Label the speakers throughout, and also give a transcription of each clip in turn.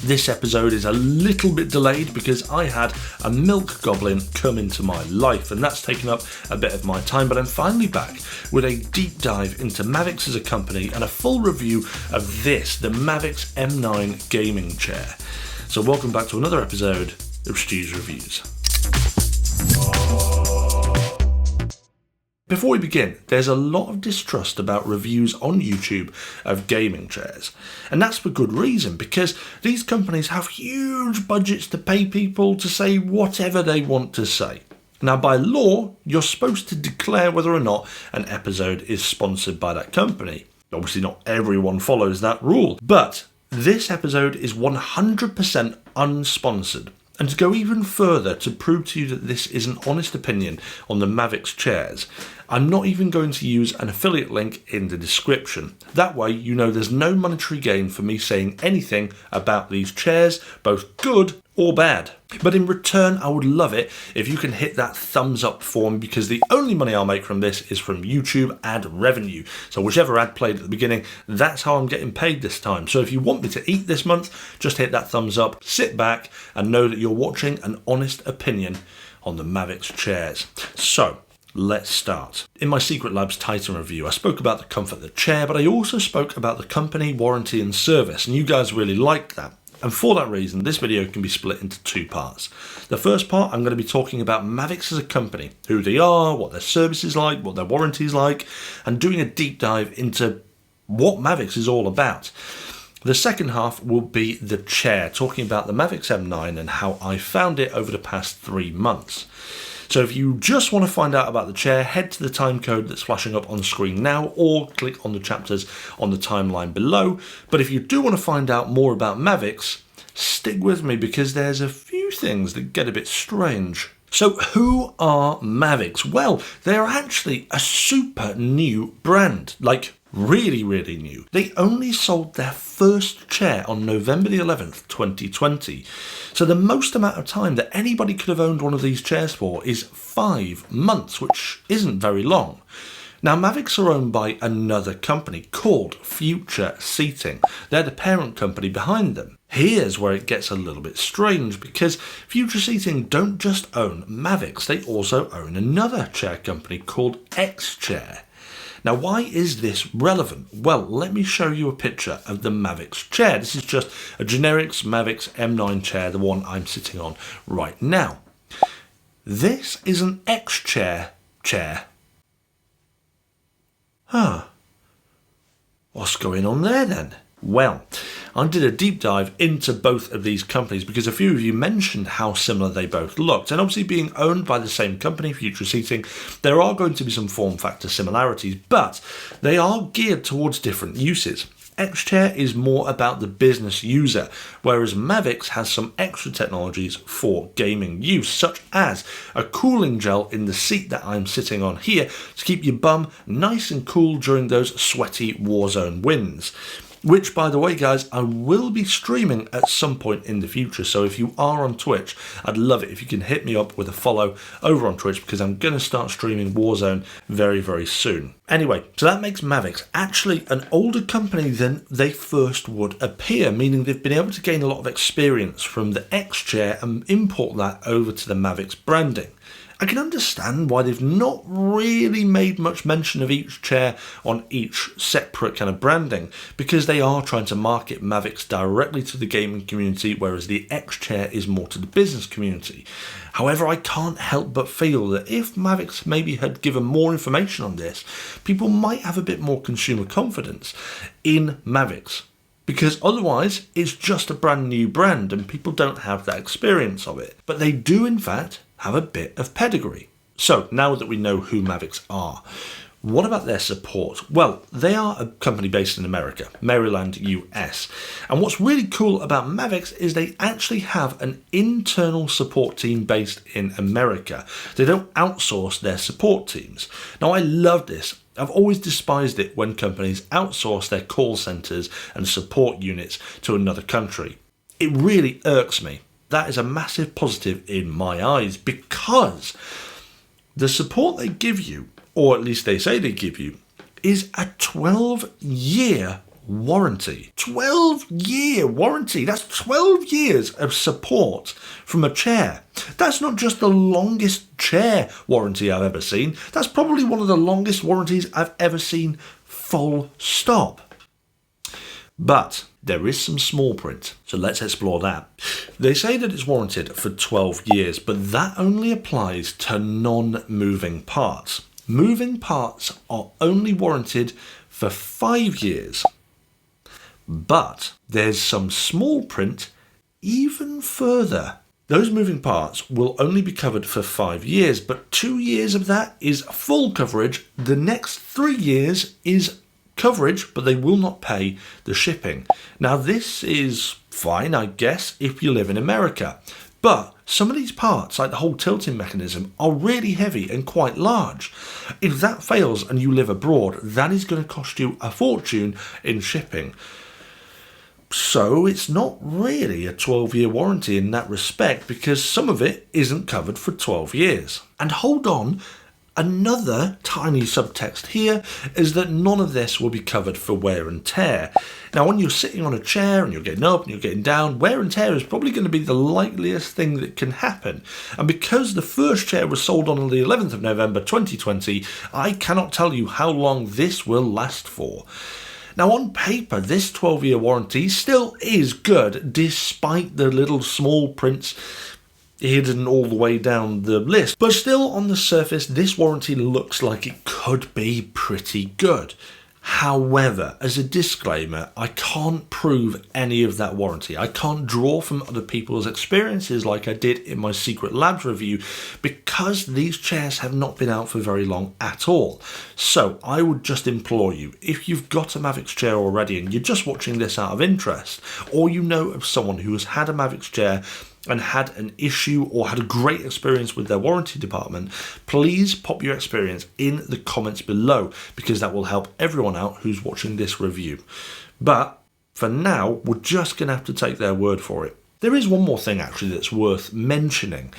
Speaker 1: This episode is a little bit delayed because I had a milk goblin come into my life, and that's taken up a bit of my time, but I'm finally back with a deep dive into Mavix as a company and a full review of this, the Mavix M9 Gaming Chair. So welcome back to another episode of STU'S Reviews. Before we begin, there's a lot of distrust about reviews on YouTube of gaming chairs. And that's for good reason, because these companies have huge budgets to pay people to say whatever they want to say. Now, by law, you're supposed to declare whether or not an episode is sponsored by that company. Obviously, not everyone follows that rule, but this episode is 100% unsponsored. And to go even further to prove to you that this is an honest opinion on the Mavix chairs, I'm not even going to use an affiliate link in the description. That way you know there's no monetary gain for me saying anything about these chairs, both good or bad. But in return, I would love it if you can hit that thumbs up for me, because the only money I'll make from this is from YouTube ad revenue. So whichever ad played at the beginning, that's how I'm getting paid this time. So if you want me to eat this month, just hit that thumbs up, sit back and know that you're watching an honest opinion on the Mavix chairs. So let's start. In my Secret Labs Titan review, I spoke about the comfort of the chair, but I also spoke about the company, warranty and service, and you guys really liked that. And for that reason, this video can be split into two parts. The first part, I'm going to be talking about Mavix as a company, who they are, what their service is like, what their warranty is like, and doing a deep dive into what Mavix is all about. The second half will be the chair, talking about the Mavix M9 and how I found it over the past 3 months. So if you just want to find out about the chair, head to the time code that's flashing up on screen now, or click on the chapters on the timeline below. But if you do want to find out more about Mavix, stick with me because there's a few things that get a bit strange. So who are Mavix? Well, they're actually a super new brand, like really new. They only sold their first chair on November the 11th, 2020. So the most amount of time that anybody could have owned one of these chairs for is 5 months, which isn't very long. Now, Mavix are owned by another company called Future Seating. They're the parent company behind them. Here's where it gets a little bit strange, because Future Seating don't just own Mavix, they also own another chair company called X Chair. Now, why is this relevant? Well, let me show you a picture of the Mavix chair. This is just a generic Mavix M9 chair, the one I'm sitting on right now. This is an X chair. What's going on there then? Well, I did a deep dive into both of these companies because a few of you mentioned how similar they both looked. And obviously being owned by the same company, Future Seating, there are going to be some form factor similarities, but they are geared towards different uses. X-Chair is more about the business user, whereas Mavix has some extra technologies for gaming use, such as a cooling gel in the seat that I'm sitting on here to keep your bum nice and cool during those sweaty Warzone winds. Which, by the way, guys, I will be streaming at some point in the future. So if you are on Twitch, I'd love it if you can hit me up with a follow over on Twitch, because I'm going to start streaming Warzone very soon. Anyway, so that makes Mavix actually an older company than they first would appear, meaning they've been able to gain a lot of experience from the X Chair and import that over to the Mavix branding. I can understand why they've not really made much mention of each chair on each separate kind of branding, because they are trying to market Mavix directly to the gaming community, whereas the X Chair is more to the business community. However, I can't help but feel that if Mavix maybe had given more information on this, people might have a bit more consumer confidence in Mavix. Because otherwise, it's just a brand new brand and people don't have that experience of it. But they do, in fact, have a bit of pedigree. So now that we know who Mavix are, what about their support? Well, they are a company based in America, Maryland, US. And what's really cool about Mavix is they actually have an internal support team based in America. They don't outsource their support teams. Now, I love this. I've always despised it when companies outsource their call centres and support units to another country. It really irks me. That is a massive positive in my eyes, because the support they give you, or at least they say they give you, is a 12-year warranty. 12-year warranty. That's 12 years of support from a chair. That's not just the longest chair warranty I've ever seen. That's probably one of the longest warranties I've ever seen, full stop. But there is some small print, so let's explore that. They say that it's warranted for 12 years, but that only applies to non-moving parts. Moving parts are only warranted for 5 years. But there's some small print even further. Those moving parts will only be covered for 5 years, but 2 years of that is full coverage. The next 3 years is coverage, but they will not pay the shipping. Now, this is fine, I guess, if you live in America. But some of these parts, like the whole tilting mechanism, are really heavy and quite large. If that fails and you live abroad, that is going to cost you a fortune in shipping. So it's not really a 12-year warranty in that respect, because some of it isn't covered for 12 years. And hold on, another tiny subtext here is that none of this will be covered for wear and tear. Now, when you're sitting on a chair and you're getting up and you're getting down, wear and tear is probably going to be the likeliest thing that can happen. And because the first chair was sold on the 11th of November 2020, I cannot tell you how long this will last for. Now, on paper, this 12-year warranty still is good, despite the little small prints hidden all the way down the list. But still, on the surface, this warranty looks like it could be pretty good. However, as a disclaimer, I can't prove any of that warranty. I can't draw from other people's experiences like I did in my Secret Labs review, because these chairs have not been out for very long at all. So I would just implore you, if you've got a Mavix chair already and you're just watching this out of interest, or you know of someone who has had a Mavix chair and had an issue or had a great experience with their warranty department, please pop your experience in the comments below, because that will help everyone out who's watching this review. But for now, we're just going to have to take their word for it. There is one more thing actually that's worth mentioning,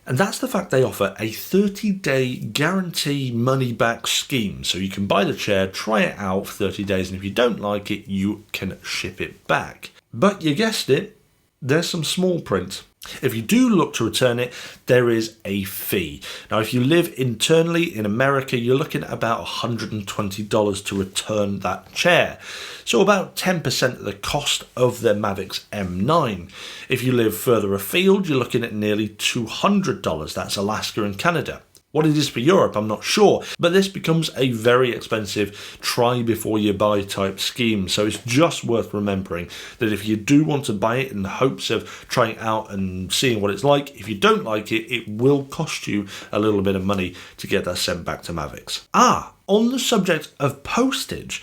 Speaker 1: and that's the fact they offer a 30-day guarantee money-back scheme. So you can buy the chair, try it out for 30 days, and if you don't like it, you can ship it back. But you guessed it, there's some small print. If you do look to return it, there is a fee. Now, if you live internally in America, you're looking at about $120 to return that chair. So about 10% of the cost of the Mavix M9. If you live further afield, you're looking at nearly $200. That's Alaska and Canada. What it is for Europe, I'm not sure, but this becomes a very expensive try before you buy type scheme. So it's just worth remembering that if you do want to buy it in the hopes of trying it out and seeing what it's like, if you don't like it, it will cost you a little bit of money to get that sent back to Mavix. On the subject of postage,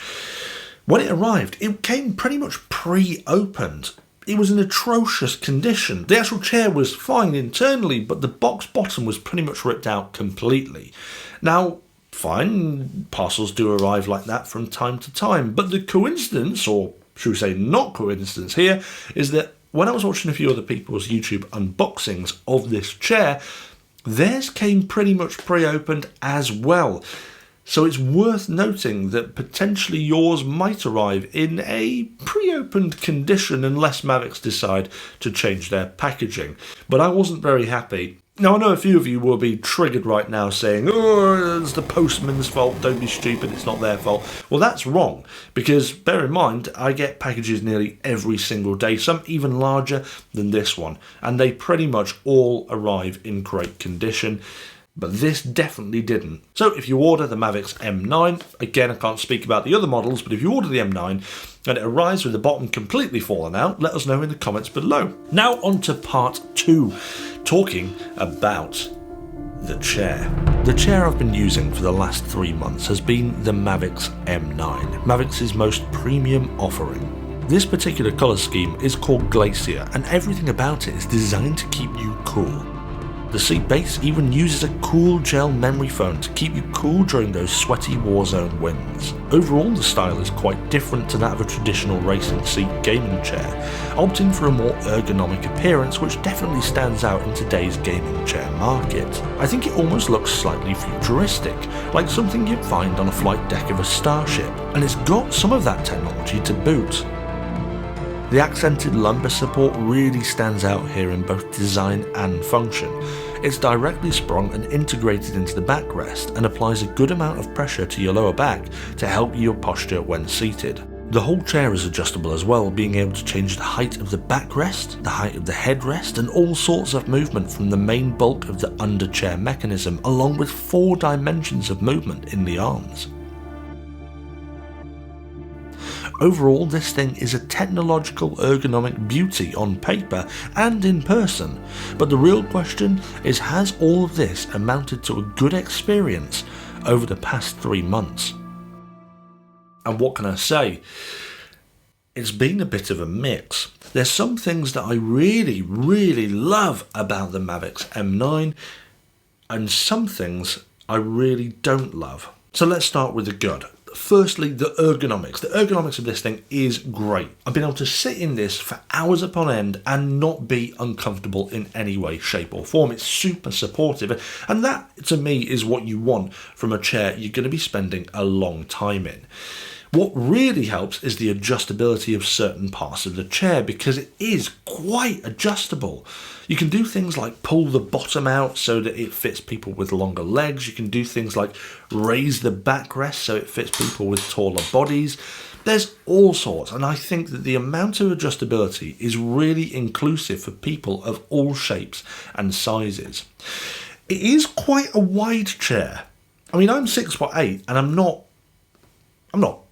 Speaker 1: when it arrived, it came pretty much pre-opened. It was in atrocious condition. The actual chair was fine internally, but the box bottom was pretty much ripped out completely. Now, fine, parcels do arrive like that from time to time, but the coincidence, or should we say not coincidence here, is that when I was watching a few other people's YouTube unboxings of this chair, theirs came pretty much pre-opened as well. So it's worth noting that potentially yours might arrive in a pre-opened condition unless Mavix decide to change their packaging. But I wasn't very happy. Now, I know a few of you will be triggered right now saying, oh, it's the postman's fault, don't be stupid, it's not their fault. Well, that's wrong, because bear in mind, I get packages nearly every single day, some even larger than this one, and they pretty much all arrive in great condition. But this definitely didn't. So if you order the Mavix M9, again, I can't speak about the other models, but if you order the M9 and it arrives with the bottom completely fallen out, let us know in the comments below. Now on to part 2, talking about the chair. The chair I've been using for the last 3 months has been the Mavix M9, Mavix's most premium offering. This particular colour scheme is called Glacier, and everything about it is designed to keep you cool. The seat base even uses a cool gel memory foam to keep you cool during those sweaty warzone winds. Overall, the style is quite different to that of a traditional racing seat gaming chair, opting for a more ergonomic appearance which definitely stands out in today's gaming chair market. I think it almost looks slightly futuristic, like something you'd find on a flight deck of a starship, and it's got some of that technology to boot. The accented lumbar support really stands out here in both design and function. It's directly sprung and integrated into the backrest and applies a good amount of pressure to your lower back to help your posture when seated. The whole chair is adjustable as well, being able to change the height of the backrest, the height of the headrest, and all sorts of movement from the main bulk of the underchair mechanism, along with 4 dimensions of movement in the arms. Overall, this thing is a technological ergonomic beauty on paper and in person, but the real question is, has all of this amounted to a good experience over the past 3 months? And what can I say? It's been a bit of a mix. There's some things that I really, really love about the Mavix M9, and some things I really don't love. So let's start with the good. Firstly, the ergonomics. The ergonomics of this thing is great. I've been able to sit in this for hours upon end and not be uncomfortable in any way, shape or form. It's super supportive, and that to me is what you want from a chair you're going to be spending a long time in. What really helps is the adjustability of certain parts of the chair, because it is quite adjustable. You can do things like pull the bottom out so that it fits people with longer legs. You can do things like raise the backrest so it fits people with taller bodies. There's all sorts, and I think that the amount of adjustability is really inclusive for people of all shapes and sizes. It is quite a wide chair. I mean, I'm 6'8" and I'm not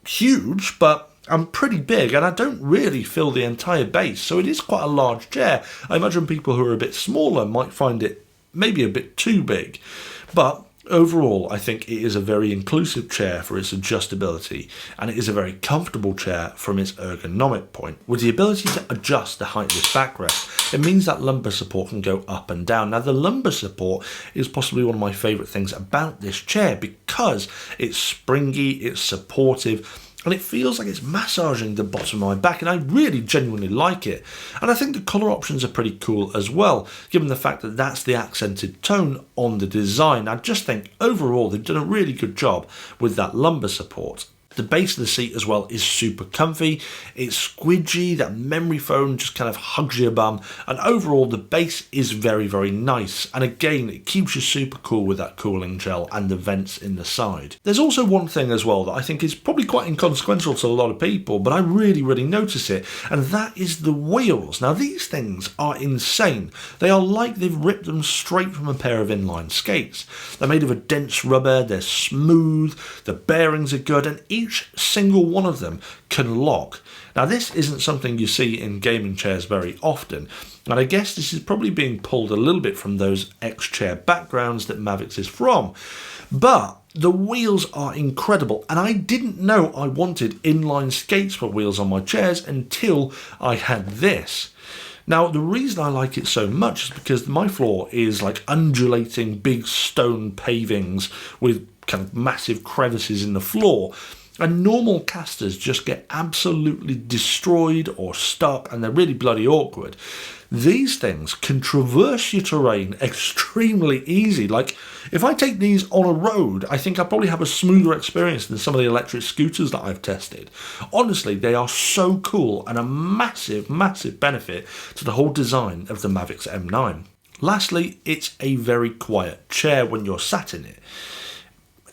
Speaker 1: huge, but I'm pretty big and I don't really fill the entire base, so it is quite a large chair. I imagine people who are a bit smaller might find it maybe a bit too big, but overall I think it is a very inclusive chair for its adjustability, and it is a very comfortable chair from its ergonomic point. With the ability to adjust the height of this backrest, it means that lumbar support can go up and down. Now, the lumbar support is possibly one of my favourite things about this chair, because it's springy, it's supportive, and it feels like it's massaging the bottom of my back, and I really genuinely like it. And I think the colour options are pretty cool as well, given the fact that that's the accented tone on the design. I just think overall they've done a really good job with that lumbar support. The base of the seat as well is super comfy, it's squidgy, that memory foam just kind of hugs your bum, and overall the base is very, very nice, and again it keeps you super cool with that cooling gel and the vents in the side. There's also one thing as well that I think is probably quite inconsequential to a lot of people, but I really, really notice it, and that is the wheels. Now, these things are insane. They are like they've ripped them straight from a pair of inline skates. They're made of a dense rubber, they're smooth, the bearings are good, and each single one of them can lock. Now, this isn't something you see in gaming chairs very often, and I guess this is probably being pulled a little bit from those X-chair backgrounds that Mavix is from, but the wheels are incredible, and I didn't know I wanted inline skates for wheels on my chairs until I had this. Now, the reason I like it so much is because my floor is like undulating big stone pavings with kind of massive crevices in the floor, and normal casters just get absolutely destroyed or stuck, and they're really bloody awkward. These things can traverse your terrain extremely easy. Like, if I take these on a road, I think I probably have a smoother experience than some of the electric scooters that I've tested. Honestly, they are so cool, and a massive, massive benefit to the whole design of the Mavix M9. Lastly, it's a very quiet chair when you're sat in it.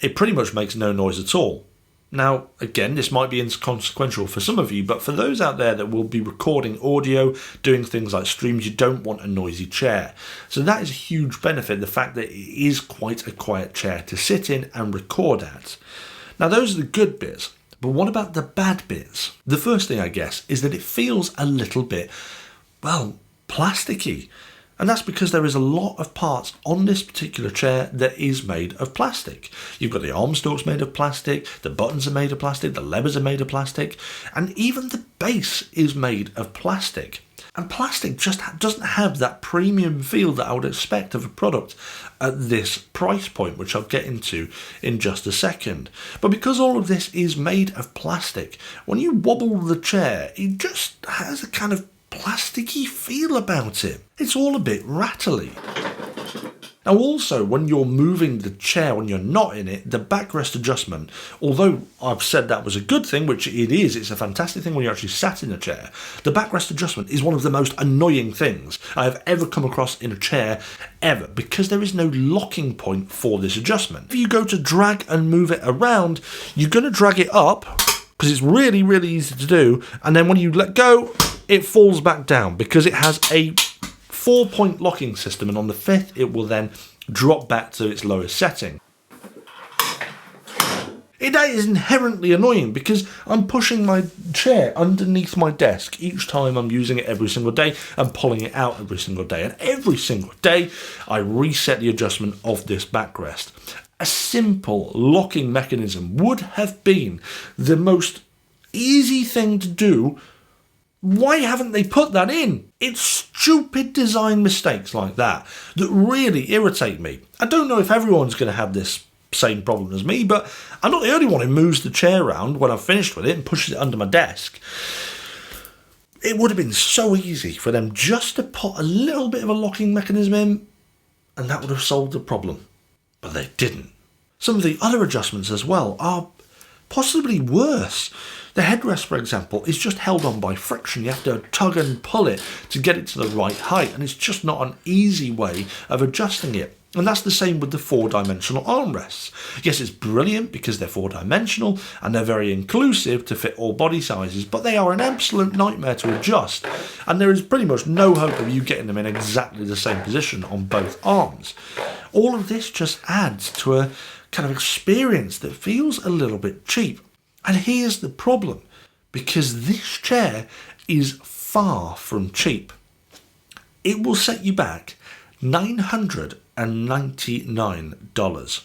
Speaker 1: It pretty much makes no noise at all. Now, again, this might be inconsequential for some of you, but for those out there that will be recording audio, doing things like streams, you don't want a noisy chair. So that is a huge benefit, the fact that it is quite a quiet chair to sit in and record at. Now, those are the good bits, but what about the bad bits? The first thing, I guess, is that it feels a little bit, well, plasticky. And that's because there is a lot of parts on this particular chair that is made of plastic. You've got the arm stalks made of plastic, the buttons are made of plastic, the levers are made of plastic, and even the base is made of plastic. And plastic just doesn't have that premium feel that I would expect of a product at this price point, which I'll get into in just a second. But because all of this is made of plastic, when you wobble the chair, it just has a kind of plasticky feel about it. It's all a bit rattly. Now also, when you're moving the chair, when you're not in it, the backrest adjustment, although I've said that was a good thing, which it is, it's a fantastic thing when you're actually sat in a chair, the backrest adjustment is one of the most annoying things I have ever come across in a chair ever, because there is no locking point for this adjustment. If you go to drag and move it around, you're going to drag it up, because it's really, really easy to do, and then when you let go, it falls back down, because it has a 4-point locking system, and on the 5th it will then drop back to its lowest setting. It is inherently annoying because I'm pushing my chair underneath my desk each time I'm using it every single day and pulling it out every single day, and every single day I reset the adjustment of this backrest. A simple locking mechanism would have been the most easy thing to do. Why haven't they put that in? It's stupid design mistakes like that that really irritate me. I don't know if everyone's going to have this same problem as me, but I'm not the only one who moves the chair around when I've finished with it and pushes it under my desk. It would have been so easy for them just to put a little bit of a locking mechanism in, and that would have solved the problem. But they didn't. Some of the other adjustments as well are possibly worse. The headrest, for example, is just held on by friction. You have to tug and pull it to get it to the right height, and it's just not an easy way of adjusting it. And that's the same with the 4-dimensional armrests. Yes, it's brilliant because they're 4-dimensional and they're very inclusive to fit all body sizes, but they are an absolute nightmare to adjust, and there is pretty much no hope of you getting them in exactly the same position on both arms. All of this just adds to a kind of experience that feels a little bit cheap. And here's the problem, because this chair is far from cheap. It will set you back $999.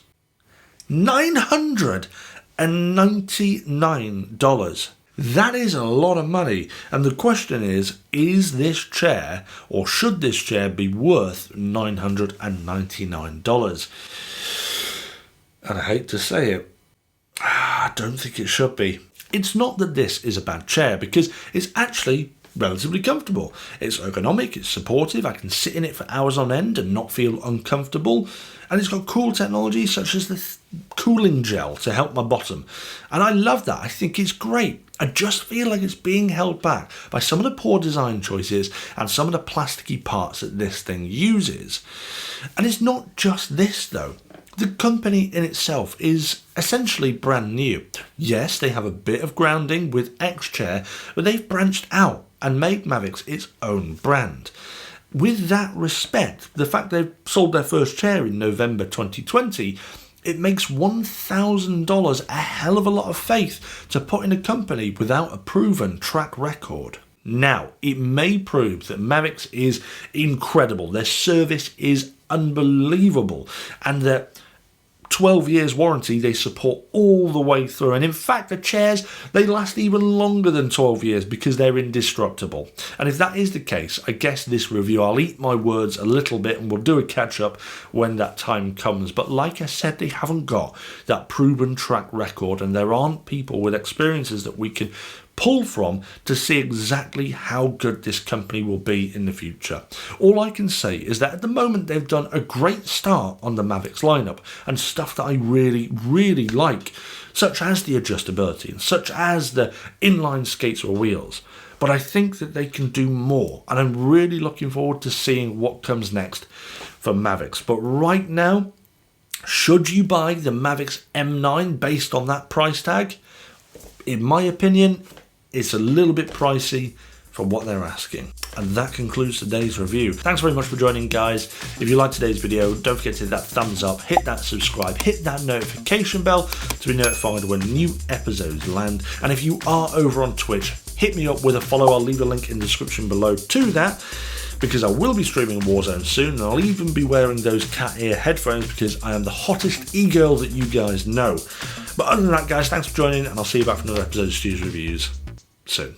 Speaker 1: $999. That is a lot of money. And the question is this chair, or should this chair be worth $999? And I hate to say it, I don't think it should be. It's not that this is a bad chair, because it's actually relatively comfortable. It's ergonomic, it's supportive, I can sit in it for hours on end and not feel uncomfortable, and it's got cool technology such as the cooling gel to help my bottom, and I love that. I think it's great. I just feel like it's being held back by some of the poor design choices and some of the plasticky parts that this thing uses. And it's not just this though. The company in itself is essentially brand new. Yes, they have a bit of grounding with X-Chair, but they've branched out and made Mavix its own brand. With that respect, the fact they've sold their first chair in November 2020, it makes $1,000 a hell of a lot of faith to put in a company without a proven track record. Now, it may prove that Mavix is incredible, their service is unbelievable, and that 12 years warranty they support all the way through, and in fact the chairs, they last even longer than 12 years because they're indestructible. And if that is the case, I guess this review, I'll eat my words a little bit and we'll do a catch up when that time comes. But like I said, they haven't got that proven track record, and there aren't people with experiences that we can pull from to see exactly how good this company will be in the future. All I can say is that at the moment they've done a great start on the Mavix lineup, and stuff that I really, really like, such as the adjustability and such as the inline skates or wheels. But I think that they can do more, and I'm really looking forward to seeing what comes next for Mavix. But right now, should you buy the Mavix M9 based on that price tag? In my opinion, it's a little bit pricey for what they're asking. And that concludes today's review. Thanks very much for joining, guys. If you liked today's video, don't forget to hit that thumbs up, hit that subscribe, hit that notification bell to be notified when new episodes land. And if you are over on Twitch, hit me up with a follow. I'll leave a link in the description below to that, because I will be streaming Warzone soon, and I'll even be wearing those cat ear headphones because I am the hottest e-girl that you guys know. But other than that, guys, thanks for joining, and I'll see you back for another episode of STU'S Reviews soon.